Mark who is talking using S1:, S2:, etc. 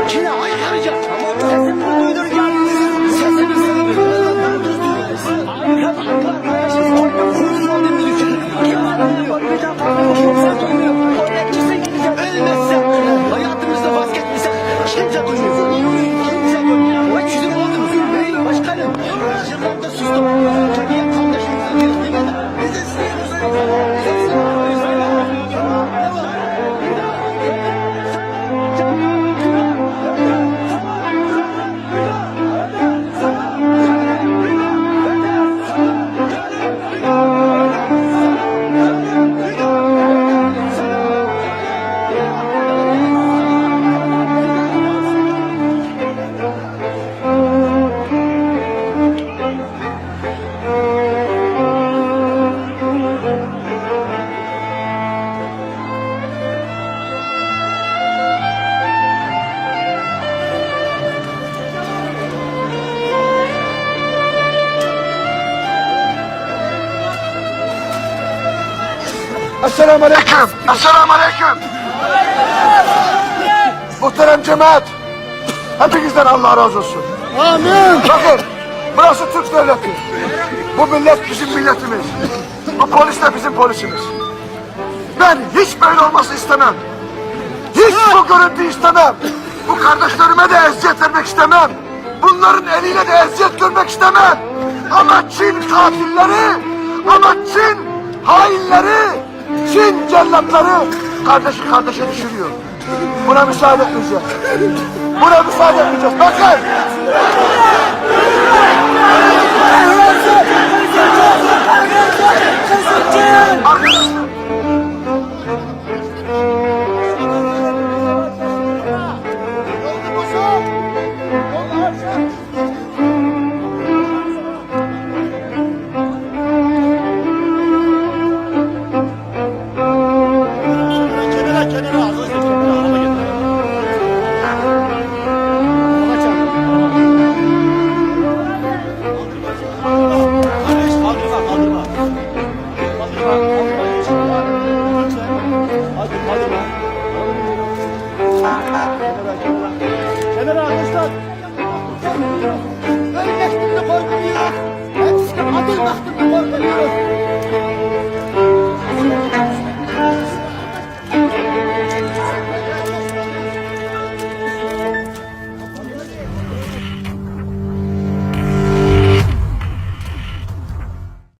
S1: Çin'e haykıracağız. Sesimizi duyduracağız. Sesimizi duyduracağız. Hayatımızda vazgeçmişsek kimse duymuyor. Kimse duymuyor. O çözüm oldu mu? Başkanım, yıllarda sustum. Türkiye kardeşimizin bir değil mi? Bizi
S2: Esselamu Aleyküm. Esselamu Aleyküm. Muhterem cemaat, hepinizden Allah razı olsun. Amin. Bakın, burası Türk devleti. Bu millet bizim milletimiz. Bu polis de bizim polisimiz. Ben hiç böyle olması istemem. Hiç bu görüntüyü istemem. Bu kardeşlerime de eziyet vermek istemem. Bunların eliyle de eziyet görmek istemem. Ama Çin katilleri, ama Çin hainleri, Çin cellatları kardeşi kardeşe düşürüyor. Buna müsaade etmeyeceğiz. Buna müsaade etmeyeceğiz. Bakın.